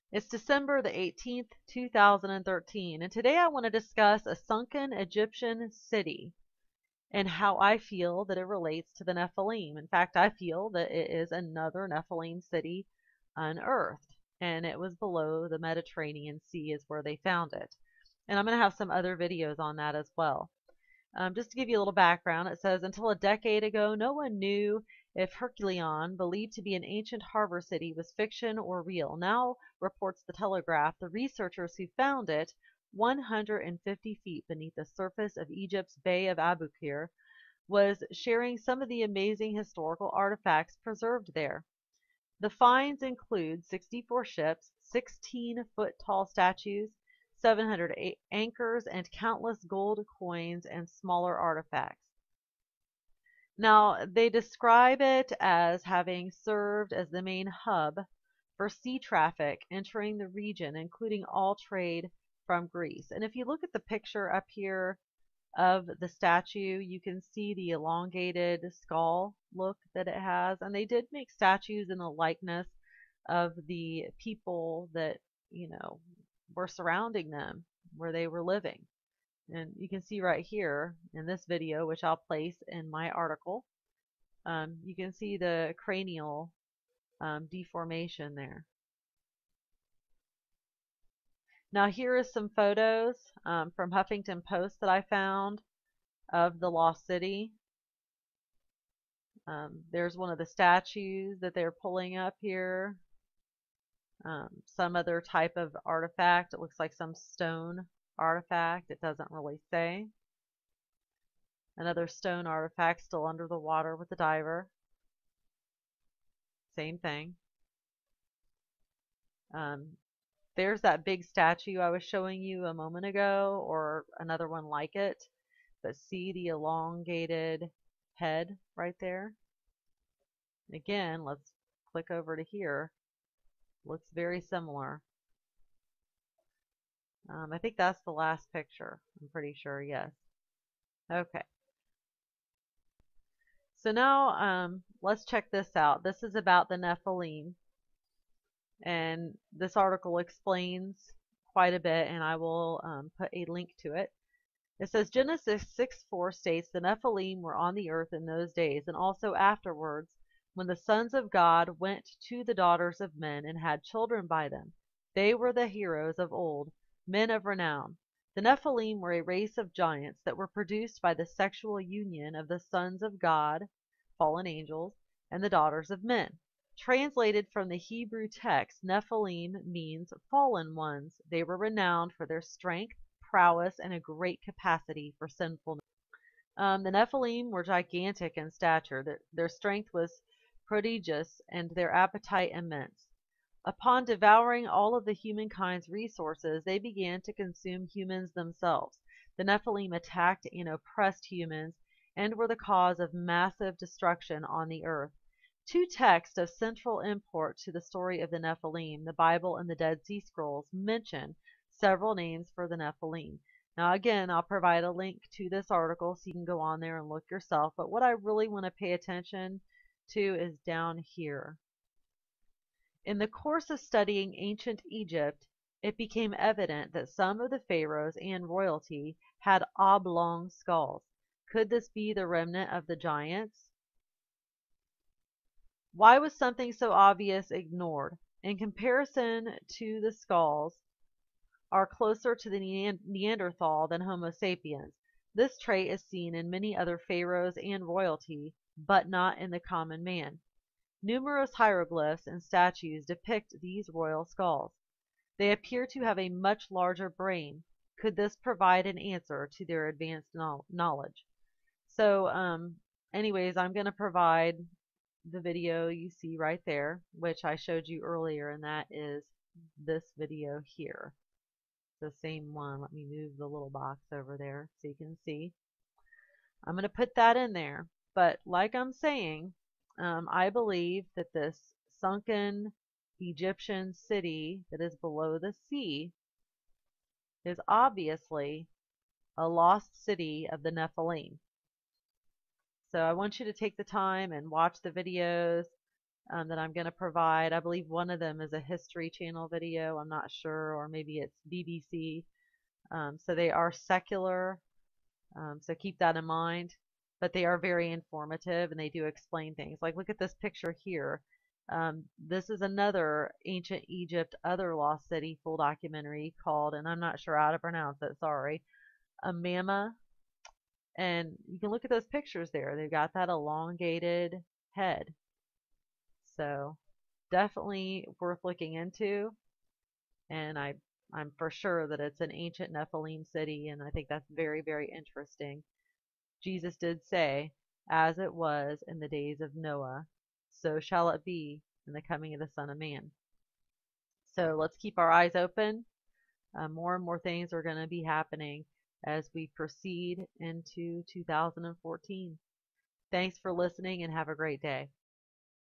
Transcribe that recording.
It's December the 18th, 2013, and today I want to discuss a sunken Egyptian city and how I feel that it relates to the Nephilim. In fact, I feel that it is another Nephilim city unearthed, and it was below the Mediterranean Sea is where they found it. And I'm going to have some other videos on that as well. Just to give you a little background, it says, until a decade ago, no one knew if Herculeon, believed to be an ancient harbor city, was fiction or real. Now, reports the Telegraph, the researchers who found it 150 feet beneath the surface of Egypt's Bay of Aboukir was sharing some of the amazing historical artifacts preserved there. The finds include 64 ships, 16-foot-tall statues, 700 anchors, and countless gold coins and smaller artifacts. Now, they describe it as having served as the main hub for sea traffic entering the region, including all trade from Greece. And if you look at the picture up here of the statue, you can see the elongated skull look that it has. And they did make statues in the likeness of the people that, were surrounding them where they were living. And you can see right here in this video, which I'll place in my article, you can see the cranial deformation there. Now here is some photos from Huffington Post that I found of the lost city. There's one of the statues that they're pulling up here. Some other type of artifact. It looks like some stone artifact. It doesn't really say. Another stone artifact still under the water with the diver. Same thing. There's that big statue I was showing you a moment ago, or another one like it. But see the elongated head right there? Again, let's click over to here. Looks very similar. I think that's the last picture. I'm pretty sure, yes. Okay. So now let's check this out. This is about the Nephilim. And this article explains quite a bit, and I will put a link to it. It says Genesis 6:4 states the Nephilim were on the earth in those days, and also afterwards, when the sons of God went to the daughters of men and had children by them. They were the heroes of old, men of renown. The Nephilim were a race of giants that were produced by the sexual union of the sons of God, fallen angels, and the daughters of men. Translated from the Hebrew text, Nephilim means fallen ones. They were renowned for their strength, prowess, and a great capacity for sinfulness. The Nephilim were gigantic in stature. Their strength was prodigious and their appetite immense. Upon devouring all of the humankind's resources, they began to consume humans themselves. The Nephilim attacked and oppressed humans and were the cause of massive destruction on the earth. Two texts of central import to the story of the Nephilim, the Bible and the Dead Sea Scrolls, mention several names for the Nephilim. Now again, I'll provide a link to this article so you can go on there and look yourself. But what I really want to pay attention to is down here. In the course of studying ancient Egypt, it became evident that some of the pharaohs and royalty had oblong skulls. Could this be the remnant of the giants? Why was something so obvious ignored? In comparison to the skulls, are closer to the Neanderthal than Homo sapiens. This trait is seen in many other pharaohs and royalty, but not in the common man. Numerous hieroglyphs and statues depict these royal skulls. They appear to have a much larger brain. Could this provide an answer to their advanced knowledge? So, anyways, I'm going to provide the video you see right there, which I showed you earlier, and that is this video here. The same one. Let me move the little box over there so you can see. I'm going to put that in there. But like I'm saying, I believe that this sunken Egyptian city that is below the sea is obviously a lost city of the Nephilim. So I want you to take the time and watch the videos that I'm going to provide. I believe one of them is a History Channel video. I'm not sure, or maybe it's BBC. So they are secular, so keep that in mind. But they are very informative, and they do explain things. Like, look at this picture here. This is another Ancient Egypt Other Lost City full documentary called, and I'm not sure how to pronounce it, sorry, Amama. And you can look at those pictures there. They've got that elongated head. So definitely worth looking into. And I'm for sure that it's an ancient Nephilim city, and I think that's very, very interesting. Jesus did say, as it was in the days of Noah, so shall it be in the coming of the Son of Man. So let's keep our eyes open. More and more things are going to be happening as we proceed into 2014. Thanks for listening and have a great day.